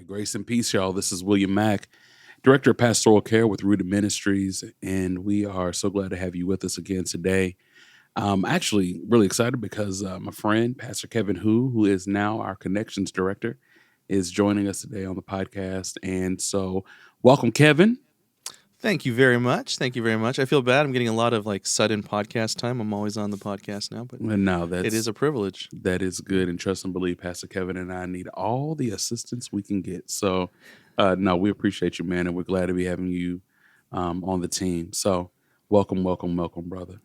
Grace and peace, y'all. This is William Mack, Director of Pastoral Care with Rooted Ministries, and we are so glad to have you with us again today. I'm actually really excited because my friend, Pastor Kevin who is now our Connections Director, is joining us today on the podcast. And so, welcome, Kevin. Thank you very much. Thank you very much. I feel bad. I'm getting a lot of sudden podcast time. I'm always on the podcast now, but And now it is a privilege. that is good. And trust and believe, Pastor Kevin and I need all the assistance we can get. So, no, we appreciate you, man, and we're glad to be having you on the team. So, welcome, brother.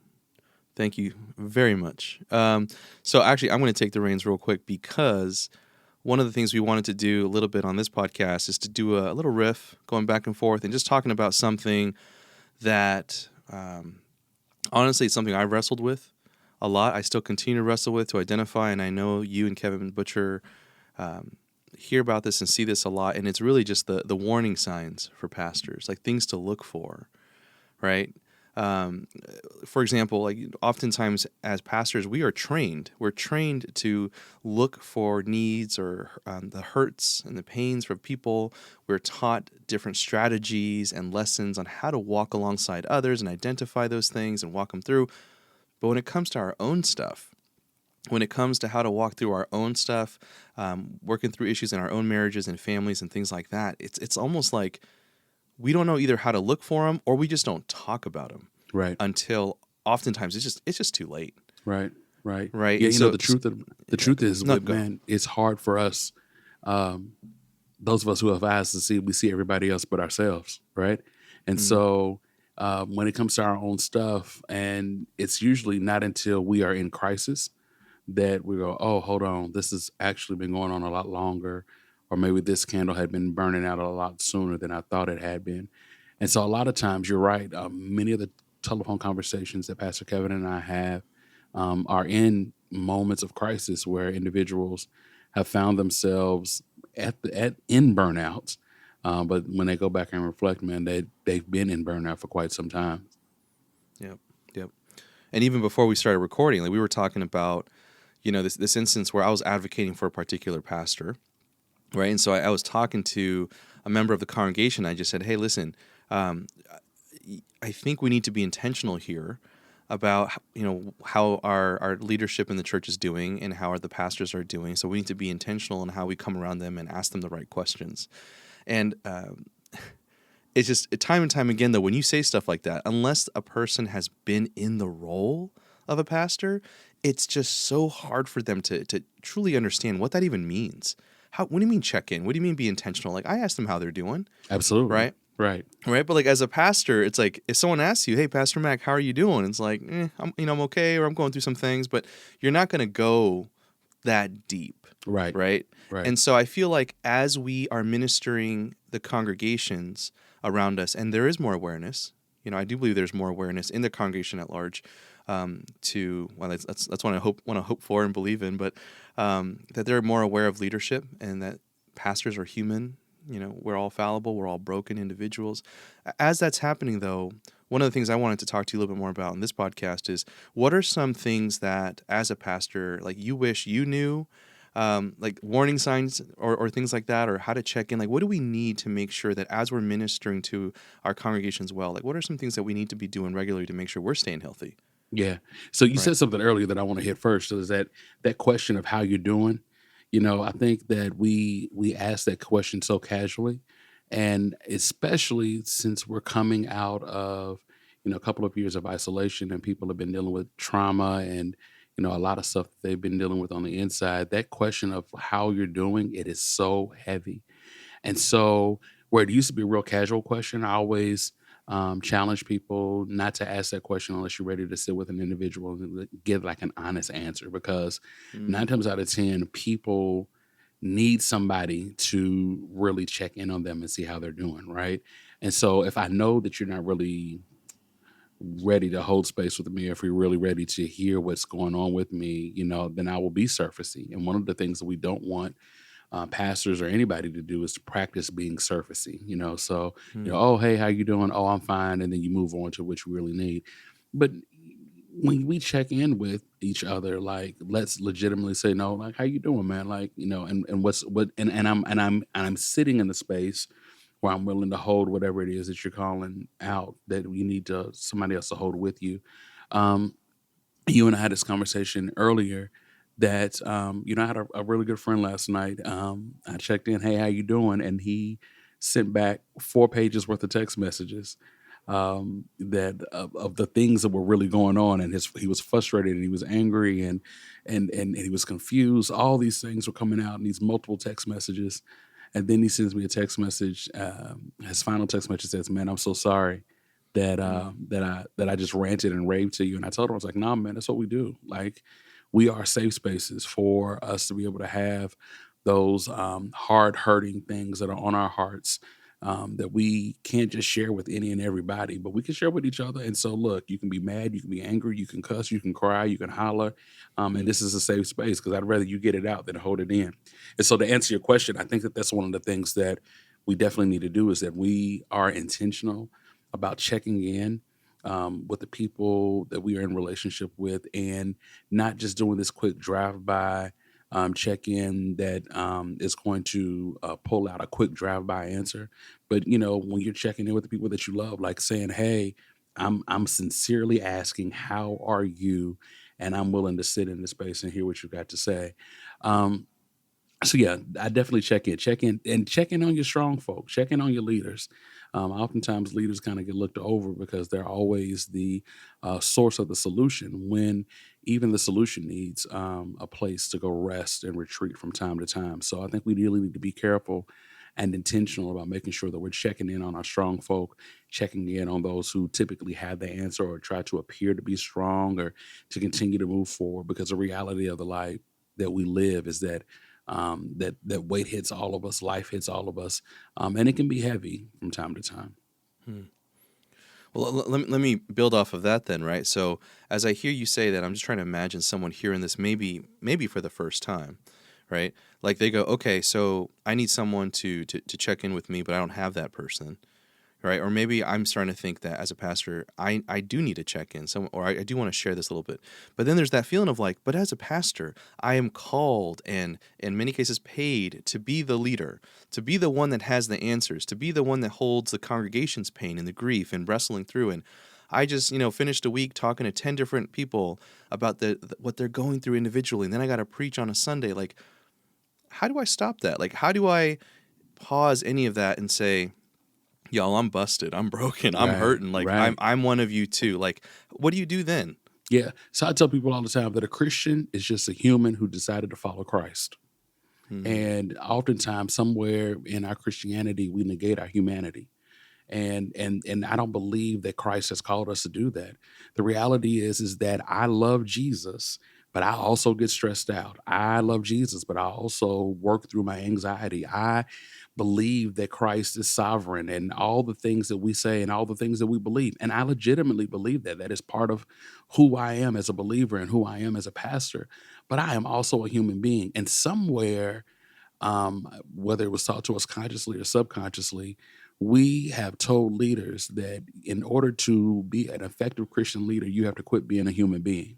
Thank you very much. So actually, I'm going to take the reins real quick because one of the things we wanted to do a little bit on this podcast is to do a little riff going back and forth and just talking about something that honestly it's something I wrestled with a lot. I still continue to wrestle with, to identify, and I know you and Kevin Butcher hear about this and see this a lot, and it's really just the warning signs for pastors, like things to look for, right? For example, oftentimes as pastors, we're trained to look for needs or the hurts and the pains for people. We're taught different strategies and lessons on how to walk alongside others and identify those things and walk them through. But when it comes to our own stuff, when it comes to how to walk through our own stuff, working through issues in our own marriages and families and things like that, it's almost like we don't know either how to look for them or we just don't talk about them. Right. Until oftentimes it's just too late. Right. Right. Yeah, and so, the truth is, man, it's hard for us. Those of us who have eyes to see, we see everybody else but ourselves, right? And so when it comes to our own stuff, and it's usually not until we are in crisis that we go, oh, hold on, this has actually been going on a lot longer, or maybe this candle had been burning out a lot sooner than I thought it had been. And so a lot of times, you're right, many of the telephone conversations that Pastor Kevin and I have are in moments of crisis where individuals have found themselves in burnouts. But when they go back and reflect, man, they've been in burnout for quite some time. Yep. And even before we started recording, we were talking about, this instance where I was advocating for a particular pastor, right? And so I was talking to a member of the congregation. I just said, hey, listen, I think we need to be intentional here about how our leadership in the church is doing and how the pastors are doing. So we need to be intentional in how we come around them and ask them the right questions. And it's just time and time again, though, when you say stuff like that, unless a person has been in the role of a pastor, it's just so hard for them to truly understand what that even means. What do you mean check in? What do you mean be intentional? I ask them how they're doing. Absolutely. Right. But as a pastor, it's like if someone asks you, hey, Pastor Mack, how are you doing? It's like, I'm okay, or I'm going through some things, but you're not going to go that deep. Right. And so I feel like as we are ministering the congregations around us, and there is more awareness, I do believe there's more awareness in the congregation at large that's what I hope for and believe in, but that they're more aware of leadership and that pastors are human. We're all fallible. We're all broken individuals. As that's happening, though, one of the things I wanted to talk to you a little bit more about in this podcast is what are some things that, as a pastor, you wish you knew, warning signs or things like that, or how to check in? What do we need to make sure that as we're ministering to our congregations well, what are some things that we need to be doing regularly to make sure we're staying healthy? Yeah. So you said something earlier that I want to hit first. So is that question of how you're doing? I think that we ask that question so casually, and especially since we're coming out of, a couple of years of isolation and people have been dealing with trauma and, a lot of stuff that they've been dealing with on the inside, that question of how you're doing, it is so heavy. And so where it used to be a real casual question, I always challenge people not to ask that question unless you're ready to sit with an individual and give an honest answer, because 9 times out of 10 people need somebody to really check in on them and see how they're doing, right? And so if I know that you're not really ready to hold space with me, if you're really ready to hear what's going on with me, then I will be surfacey. And one of the things that we don't want pastors or anybody to do is to practice being surfacey, so, oh, hey, how you doing? Oh, I'm fine. And then you move on to what you really need. But when we check in with each other. Like, let's legitimately say no. Like, how you doing, man? Like, and what's what, and I'm sitting in the space where I'm willing to hold whatever it is that you're calling out that you need to somebody else to hold with you. Um, you and I had this conversation earlier that I had a really good friend last night. I checked in, hey, how you doing? And he sent back 4 pages worth of text messages that of the things that were really going on, and he was frustrated and he was angry and he was confused. All these things were coming out in these multiple text messages, and then he sends me a text message. His final text message says, "Man, I'm so sorry Mm. that I just ranted and raved to you." And I told him, I was like, "Nah, man, that's what we do. Like, we are safe spaces for us to be able to have those hard hurting things that are on our hearts." That we can't just share with any and everybody, but we can share with each other. And so, look, you can be mad, you can be angry, you can cuss, you can cry, you can holler, and Mm. this is a safe space because I'd rather you get it out than hold it in. And so, to answer your question, I think that that's one of the things that we definitely need to do is that we are intentional about checking in with the people that we are in relationship with, and not just doing this quick drive by check in that is going to pull out a quick drive by answer. But when you're checking in with the people that you love, like saying, "Hey, I'm sincerely asking, how are you?" And I'm willing to sit in the space and hear what you got to say. Um, so yeah, I definitely check in on your strong folks, check in on your leaders. Oftentimes, leaders kind of get looked over because they're always the source of the solution, when even the solution needs a place to go rest and retreat from time to time. So I think we really need to be careful and intentional about making sure that we're checking in on our strong folk, checking in on those who typically have the answer or try to appear to be strong or to continue to move forward. Because the reality of the life that we live is that that weight hits all of us, life hits all of us, and it can be heavy from time to time. Hmm. Well, let me build off of that then, right? So as I hear you say that, I'm just trying to imagine someone hearing this maybe for the first time, right? Like they go, okay, so I need someone to check in with me, but I don't have that person, right? Or maybe I'm starting to think that as a pastor, I do need to check in, or I do want to share this a little bit. But then there's that feeling of like, but as a pastor, I am called and in many cases paid to be the leader, to be the one that has the answers, to be the one that holds the congregation's pain and the grief and wrestling through. And I just, finished a week talking to 10 different people about what they're going through individually. And then I got to preach on a Sunday. Like, how do I stop that? Like, how do I pause any of that and say, y'all, I'm busted. I'm broken. I'm Right, hurting. Like I'm right. I'm one of you too. Like, what do you do then? Yeah. So I tell people all the time that a Christian is just a human who decided to follow Christ. Hmm. And oftentimes, somewhere in our Christianity, we negate our humanity. And I don't believe that Christ has called us to do that. The reality is that I love Jesus, but I also get stressed out. I love Jesus, but I also work through my anxiety. I believe that Christ is sovereign, and all the things that we say and all the things that we believe. And I legitimately believe that that is part of who I am as a believer and who I am as a pastor. But I am also a human being, and somewhere, whether it was taught to us consciously or subconsciously, we have told leaders that in order to be an effective Christian leader, you have to quit being a human being.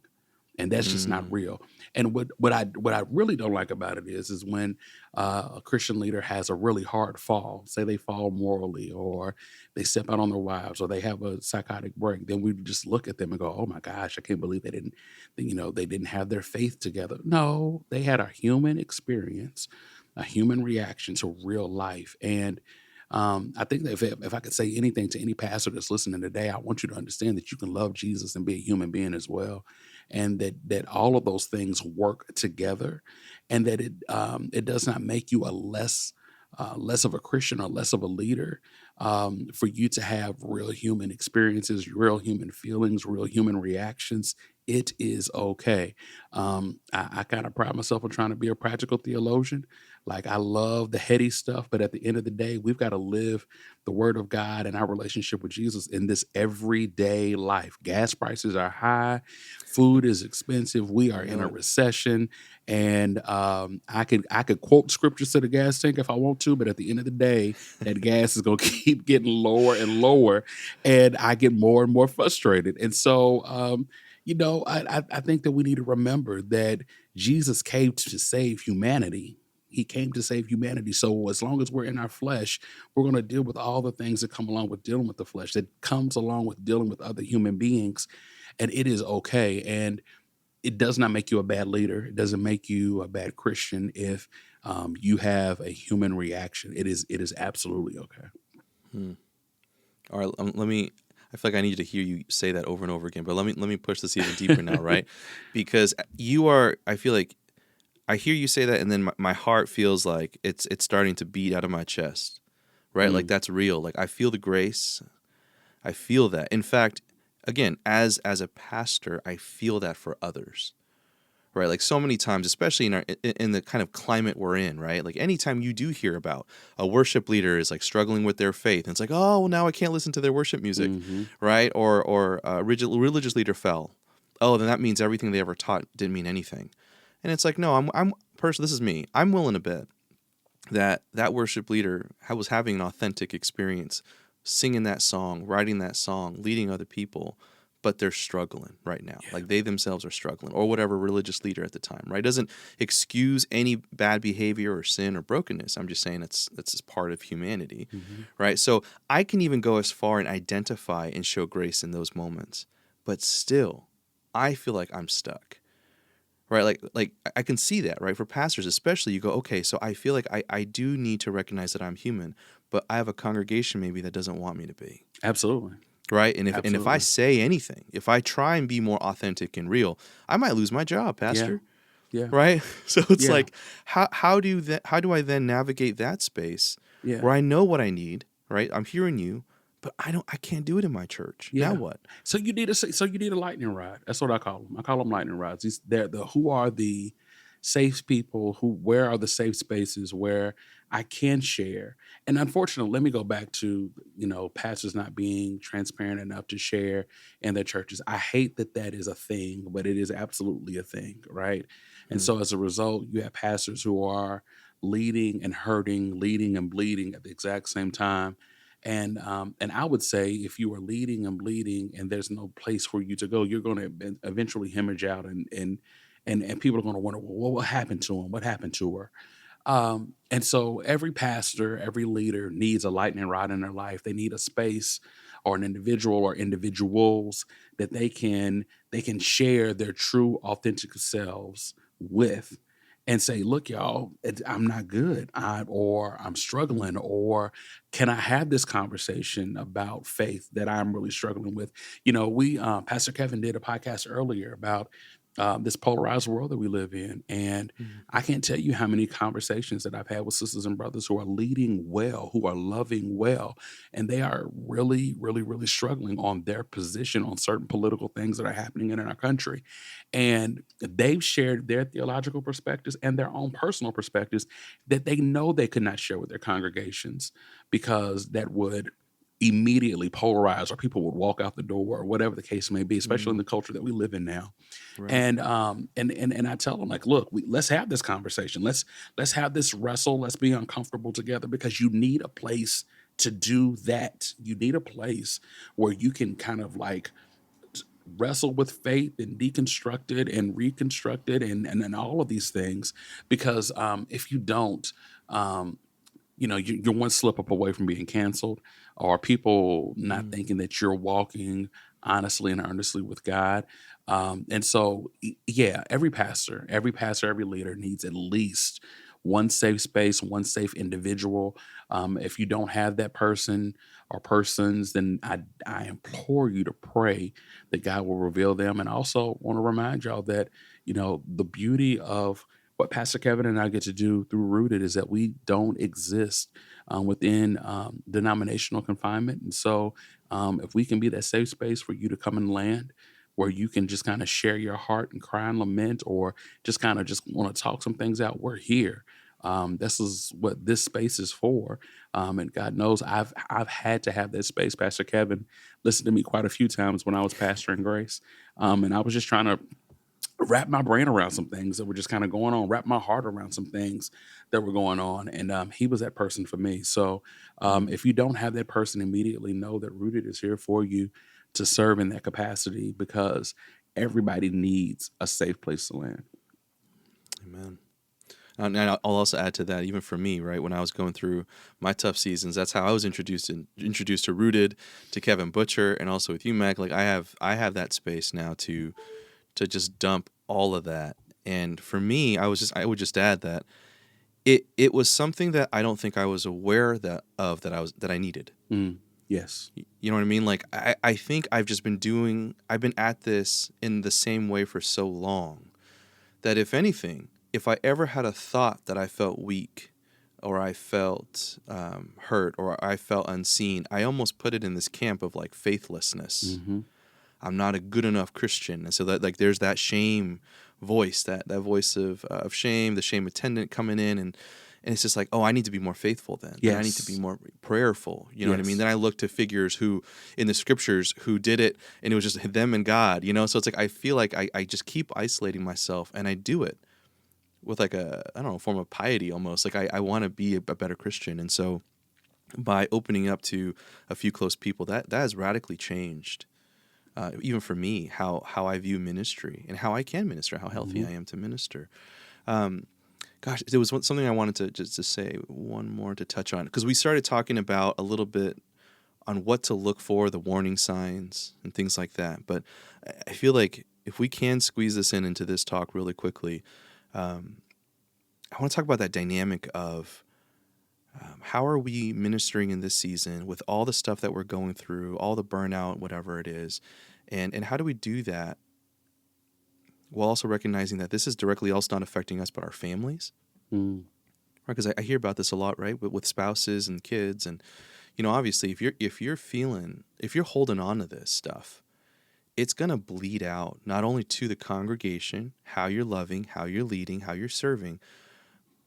And that's just not Mm. real. And what I really don't like about it is when a Christian leader has a really hard fall, say they fall morally, or they step out on their wives, or they have a psychotic break. Then we just look at them and go, "Oh my gosh, I can't believe they didn't have their faith together." No, they had a human experience, a human reaction to real life. And I think that if I could say anything to any pastor that's listening today, I want you to understand that you can love Jesus and be a human being as well, and that all of those things work together, and that it does not make you a less of a Christian or less of a leader, for you to have real human experiences, real human feelings, real human reactions. It is okay. I kind of pride myself on trying to be a practical theologian. Like, I love the heady stuff, but at the end of the day, we've got to live the Word of God and our relationship with Jesus in this everyday life. Gas prices are high, food is expensive. We are I in know a it. recession, and I could quote scriptures to the gas tank if I want to, but at the end of the day, that gas is going to keep getting lower and lower, and I get more and more frustrated. And so, I think that we need to remember that Jesus came to save humanity. He came to save humanity. So as long as we're in our flesh, we're going to deal with all the things that come along with dealing with the flesh, that comes along with dealing with other human beings, and it is okay. And it does not make you a bad leader. It doesn't make you a bad Christian if you have a human reaction. It is absolutely okay. Hmm. All right, let me. I feel like I need to hear you say that over and over again, but let me push this even deeper now, right? Because you are. I feel like I hear you say that, and then my heart feels like it's starting to beat out of my chest, right? Like Mm, that's real. Like I feel the grace. I feel that. In fact, again, as a pastor, I feel that for others, right? Like so many times, especially in the kind of climate we're in, right? Like anytime you do hear about a worship leader is like struggling with their faith, and it's like, oh, well, now I can't listen to their worship music, hmm right? Or a religious leader fell. Oh, then that means everything they ever taught didn't mean anything. And it's like, no, I'm person. This is me. I'm willing to bet that that worship leader was having an authentic experience singing that song, writing that song, leading other people, but they're struggling right now. Yeah. Like they themselves are struggling, or whatever religious leader at the time, right? Doesn't excuse any bad behavior or sin or brokenness. I'm just saying that's just part of humanity, hmm right? So I can even go as far and identify and show grace in those moments, but still, I feel like I'm stuck, right? Like I can see that, right? For pastors especially, you go, okay, so I feel like I do need to recognize that I'm human, but I have a congregation maybe that doesn't want me to be, Absolutely. right? And if I Absolutely. say anything, if I try and be more authentic and real, I might lose my job, Yeah. pastor, Yeah. right? So it's Yeah. like how do I then navigate that space Yeah. where I know what I need, right? I'm hearing you, but I can't do it in my church. Now Yeah. what? So you need a lightning rod. That's what I call them. I call them lightning rods. They're the who are the safe people who where are the safe spaces where I can share. And unfortunately, let me go back to pastors not being transparent enough to share in their churches. I hate that that is a thing, but it is absolutely a thing, right? And Hmm. so as a result, you have pastors who are leading and hurting, leading and bleeding at the exact same time, and I would say if you are leading and bleeding and there's no place for you to go, you're going to eventually hemorrhage out, and people are going to wonder, well, what happened to him? What happened to her? And so every pastor, every leader needs a lightning rod in their life. They need a space or an individual or individuals that they can share their true authentic selves with and say, look, y'all, I'm not good. Or I'm Hmm. struggling, or can I have this conversation about faith that I'm really struggling with? We Pastor Kevin did a podcast earlier about this polarized world that we live in, and Hmm. I can't tell you how many conversations that I've had with sisters and brothers who are leading well, who are loving well, and they are really, really, really struggling on their position on certain political things that are happening in our country. And they've shared their theological perspectives and their own personal perspectives that they know they could not share with their congregations because that would immediately polarize, or people would walk out the door, or whatever the case may be, especially in Hmm. the culture that we live in now. Right. And I tell them, like, look, let's have this conversation. Let's have this wrestle. Let's be uncomfortable together, because you need a place to do that. You need a place where you can kind of like wrestle with faith and deconstruct it and reconstruct it, and all of these things. Because if you don't, um, you're one slip up away from being canceled, or people not Hmm. thinking that you're walking honestly and earnestly with God. And so, yeah, every pastor, every leader needs at least one safe space, one safe individual. If you don't have that person or persons, then I implore you to pray that God will reveal them. And also want to remind y'all that, the beauty of what Pastor Kevin and I get to do through Rooted is that we don't exist within denominational confinement. And so, if we can be that safe space for you to come and land, where you can just kind of share your heart and cry and lament, or just kind of just want to talk some things out, we're here. This is what this space is for. And God knows I've had to have that space. Pastor Kevin listened to me quite a few times when I was pastoring Grace. And I was just trying to wrap my brain around some things that were just kind of going on, wrap my heart around some things that were going on. And he was that person for me. So Hmm. if you don't have that person immediately, know that Rooted is here for you to serve in that capacity, because everybody needs a safe place to land. Amen. And I'll also add to that, even for me, right? When I was going through my tough seasons, that's how I was introduced to Rooted, to Kevin Butcher, and also with you, Mac. Like I have that space now to just dump all of that. And for me, I would just add that it was something that I don't think I was aware that I needed. Mm, yes. You know what I mean? Like I think I've been at this in the same way for so long that if anything, if I ever had a thought that I felt weak or I felt hurt or I felt unseen, I almost put it in this camp of like faithlessness. Mm-hmm. I'm not a good enough Christian. And so that like there's that shame voice, that voice of shame, the shame attendant coming in and it's just like, oh, I need to be more faithful then. Then I need to be Yes. more prayerful. You know what I mean? Yes. Then I look to figures who in the scriptures who did it and it was just them and God, you know? So it's like I feel like I just keep isolating myself and I do it with like I don't know, form of piety almost. Like I want to be a better Christian. And so by opening up to a few close people, that has radically changed. Even for me, how I view ministry and how I can minister, how healthy Mm-hmm. I am to minister. Um, Gosh, there was something I wanted to just to say one more to touch on because we started talking about a little bit on what to look for, the warning signs and things like that. But I feel like if we can squeeze this into this talk really quickly, um, I want to talk about that dynamic of how are we ministering in this season with all the stuff that we're going through, all the burnout, whatever it is, and how do we do that while also recognizing that this is directly also not affecting us but our families, Mm, right? Because I hear about this a lot, right, with spouses and kids, and you know, obviously, if you're holding on to this stuff, it's gonna bleed out not only to the congregation, how you're loving, how you're leading, how you're serving,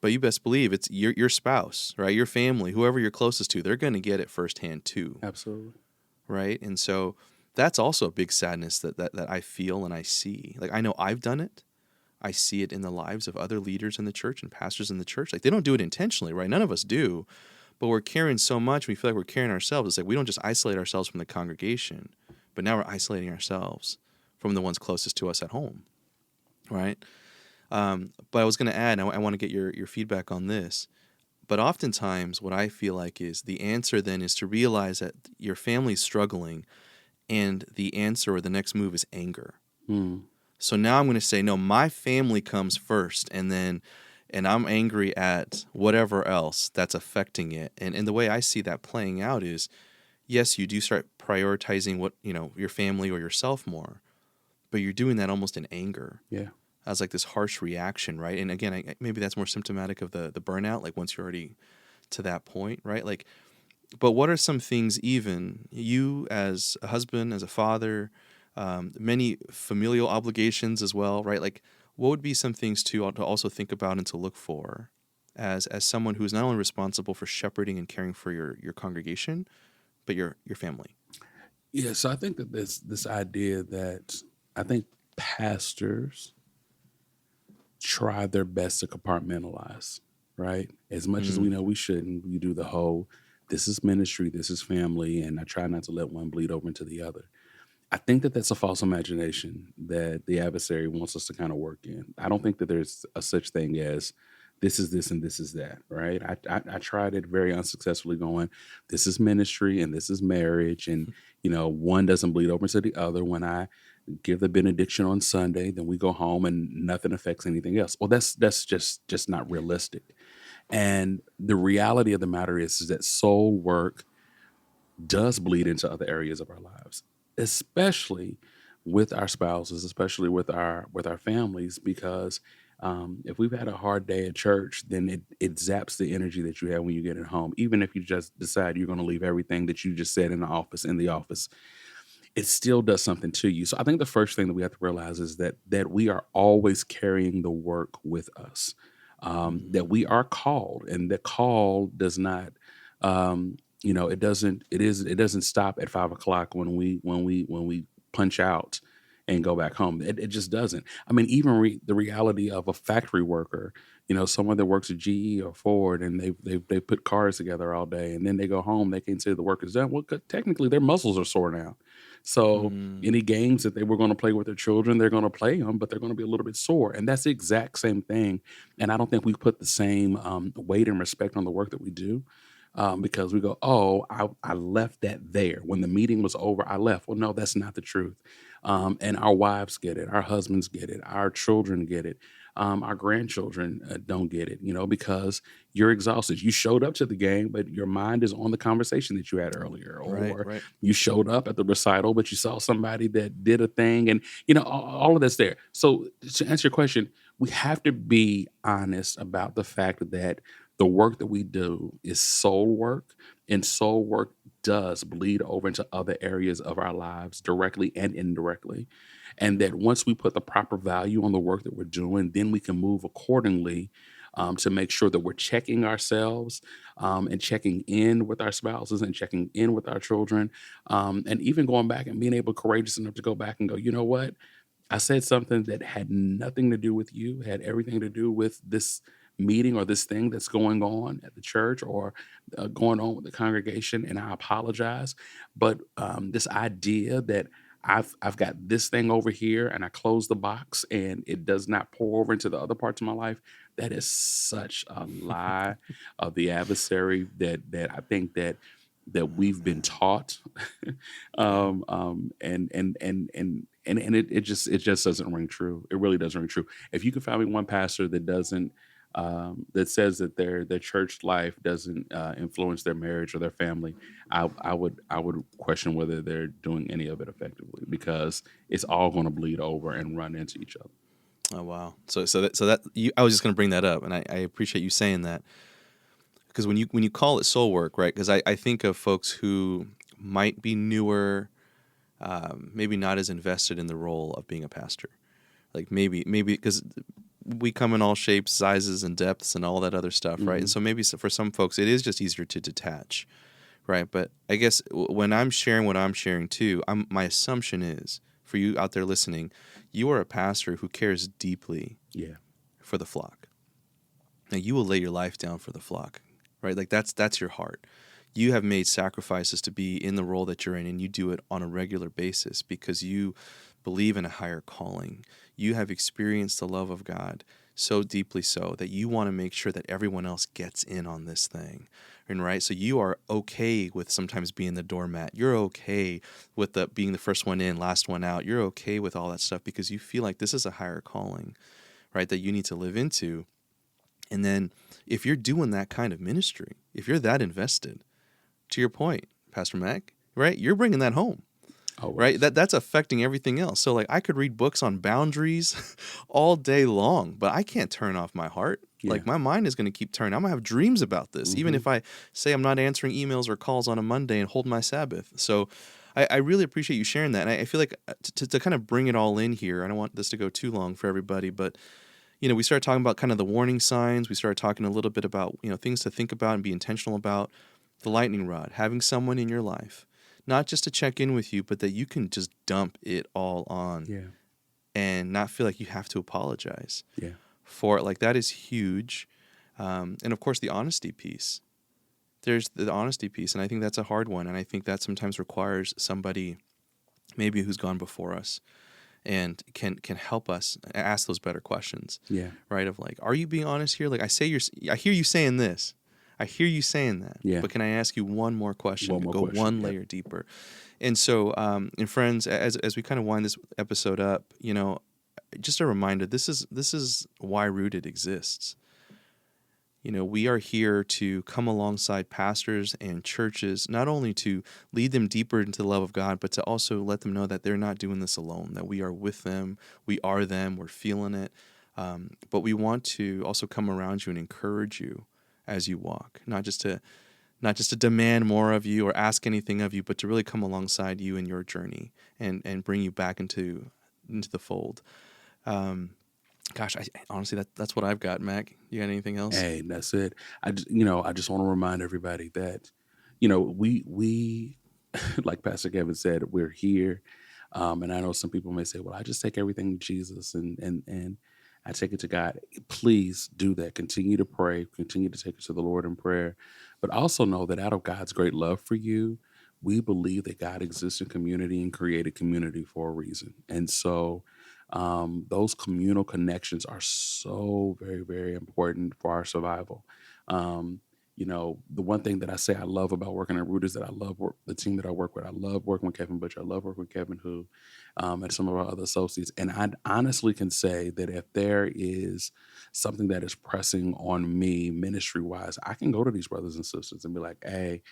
but you best believe it's your spouse, right, your family, whoever you're closest to, they're gonna get it firsthand too, absolutely. right? And so that's also a big sadness that I feel and I see. Like I know I've done it. I see it in the lives of other leaders in the church and pastors in the church. Like they don't do it intentionally, right? None of us do, but we're carrying so much. We feel like we're carrying ourselves. It's like we don't just isolate ourselves from the congregation, but now we're isolating ourselves from the ones closest to us at home, right? But I was going to add, I want to get your feedback on this. But oftentimes, what I feel like is the answer then is to realize that your family's struggling, and the answer or the next move is anger. Mm, So now I'm going to say, no, my family comes first, and I'm angry at whatever else that's affecting it. And the way I see that playing out is, yes, you do start prioritizing what, you know, your family or yourself more, but you're doing that almost in anger yeah. as like this harsh reaction, right? And again, maybe that's more symptomatic of the burnout, like once you're already to that point, right? Like, but what are some things, even you as a husband, as a father, many familial obligations as well, right? Like, what would be some things to also think about and to look for as someone who's not only responsible for shepherding and caring for your congregation, but your family? Yeah. So I think that this idea that I think pastors try their best to compartmentalize, right? As much as we Mm, know we shouldn't, we do the whole this is ministry, this is family, and I try not to let one bleed over into the other. I think that that's a false imagination that the adversary wants us to kind of work in. I don't think that there's a such thing as this is this and this is that, right? I tried it very unsuccessfully going, this is ministry and this is marriage. And, one doesn't bleed over into the other. When I give the benediction on Sunday, then we go home and nothing affects anything else. Well, that's just not realistic. And the reality of the matter is that soul work does bleed into other areas of our lives, especially with our spouses, especially with our families, because if we've had a hard day at church, then it zaps the energy that you have when you get at home. Even if you just decide you're going to leave everything that you just said in the office, it still does something to you. So I think the first thing that we have to realize is that we are always carrying the work with us. That mm, we are called, and the call does not, it doesn't stop at 5 o'clock when we punch out and go back home. It just doesn't. I mean, even the reality of a factory worker. someone that works at GE or Ford, and they put cars together all day, and then they go home, they can say the work is done. Well, technically, their muscles are sore now. So Mm, any games that they were going to play with their children, they're going to play them, but they're going to be a little bit sore, and that's the exact same thing. And I don't think we put the same weight and respect on the work that we do. Because we go, oh, I left that there. When the meeting was over, I left. Well, no, that's not the truth. And our wives get it, our husbands get it, our children get it, our grandchildren don't get it, because you're exhausted. You showed up to the game, but your mind is on the conversation that you had earlier, right, or right. you showed up at the recital, but you saw somebody that did a thing, and all of that's there. So to answer your question, we have to be honest about the fact that the work that we do is soul work, and soul work does bleed over into other areas of our lives directly and indirectly. And that once we put the proper value on the work that we're doing, then we can move accordingly, to make sure that we're checking ourselves, and checking in with our spouses and checking in with our children, and even going back and being able courageous enough to go back and go, you know what? I said something that had nothing to do with you, had everything to do with this meeting or this thing that's going on at the church, or going on with the congregation, and I apologize. But this idea that I've got this thing over here, and I close the box and it does not pour over into the other parts of my life, that is such a lie of the adversary, that I think that Oh, we've been man. taught. Yeah. And it just doesn't ring true. It really doesn't ring true. If you can find me one pastor that doesn't, that says that their church life doesn't influence their marriage or their family, I would question whether they're doing any of it effectively, because it's all going to bleed over and run into each other. Oh, wow. So that I was just going to bring that up, and I appreciate you saying that, because when you call it soul work, right? Because I think of folks who might be newer, maybe not as invested in the role of being a pastor. Like maybe because we come in all shapes, sizes, and depths, and all that other stuff, right? And Hmm. so maybe for some folks, it is just easier to detach, right? But I guess when I'm sharing what I'm sharing too, my assumption is for you out there listening, you are a pastor who cares deeply Yeah. for the flock. Now you will lay your life down for the flock, right? Like that's your heart. You have made sacrifices to be in the role that you're in, and you do it on a regular basis because you believe in a higher calling. You have experienced the love of God so deeply so that you want to make sure that everyone else gets in on this thing. And right, so you are okay with sometimes being the doormat. You're okay with the being the first one in, last one out. You're okay with all that stuff because you feel like this is a higher calling, right, that you need to live into. And then if you're doing that kind of ministry, if you're that invested, to your point, Pastor Mack, right, you're bringing that home, right? Always. That's affecting everything else. So like I could read books on boundaries all day long, but I can't turn off my heart. Yeah. Like my mind is going to keep turning. I'm going to have dreams about this, even Hmm. if I say I'm not answering emails or calls on a Monday and hold my Sabbath. So I really appreciate you sharing that. And I feel like to kind of bring it all in here, I don't want this to go too long for everybody, but we started talking about kind of the warning signs. We started talking a little bit about, things to think about and be intentional about. The lightning rod, having someone in your life, not just to check in with you, but that you can just dump it all on Yeah. and not feel like you have to apologize Yeah. for it. Like that is huge. And of course, the honesty piece. There's the honesty piece, and I think that's a hard one. And I think that sometimes requires somebody maybe who's gone before us and can help us ask those better questions, Yeah. right? Of like, are you being honest here? Like I hear you saying this, I hear you saying that, Yeah. but can I ask you one more question One to more go question. one Yep. layer deeper? And so, and friends, as we kind of wind this episode up, just a reminder: this is why Rooted exists. We are here to come alongside pastors and churches, not only to lead them deeper into the love of God, but to also let them know that they're not doing this alone, that we are with them, we are them, we're feeling it. But we want to also come around you and encourage you as you walk, not just to demand more of you or ask anything of you, but to really come alongside you in your journey and bring you back into the fold. Um, Gosh, honestly, that's what I've got, Mac. You got anything else? Hey, that's it. I just want to remind everybody that, we like Pastor Kevin said, we're here. And I know some people may say, well, I just take everything to Jesus, and I take it to God. Please do that. Continue to pray. Continue to take it to the Lord in prayer. But also know that out of God's great love for you, we believe that God exists in community and created community for a reason. And so those communal connections are so very, very important for our survival. Um, the one thing that I say I love about working at Root is that I love the team that I work with. I love working with Kevin Butcher. I love working with Kevin Who, and some of our other associates. And I honestly can say that if there is something that is pressing on me ministry wise, I can go to these brothers and sisters and be like, hey,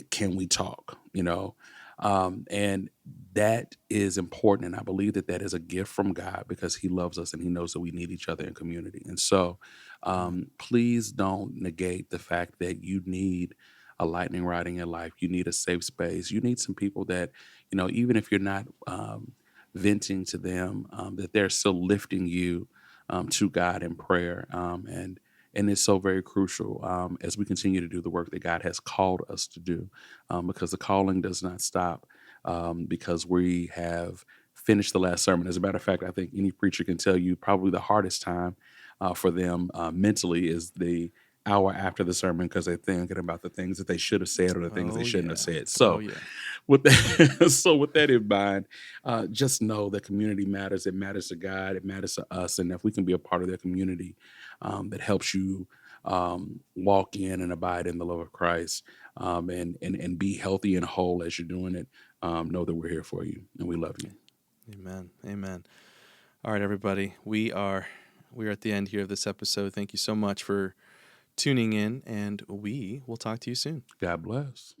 can we talk? And that is important, and I believe that that is a gift from God because He loves us and He knows that we need each other in community. And so Amen. please don't negate the fact that you need a lightning rod in your life. You need a safe space. You need some people that, even if you're not venting to them, that they're still lifting you to God in prayer. And it's so very crucial as we continue to do the work that God has called us to do, because the calling does not stop because we have finished the last sermon. As a matter of fact, I think any preacher can tell you probably the hardest time for them mentally is the hour after the sermon because they're thinking about the things that they should have said or the things they Oh shouldn't have yeah. said. Oh So yeah. with that, with that in mind, just know that community matters. It matters to God. It matters to us. And if we can be a part of their community that helps you walk in and abide in the love of Christ, and be healthy and whole as you're doing it, know that we're here for you and we love you. Amen. Amen. All right, everybody. We are at the end here of this episode. Thank you so much for tuning in, and we will talk to you soon. God bless.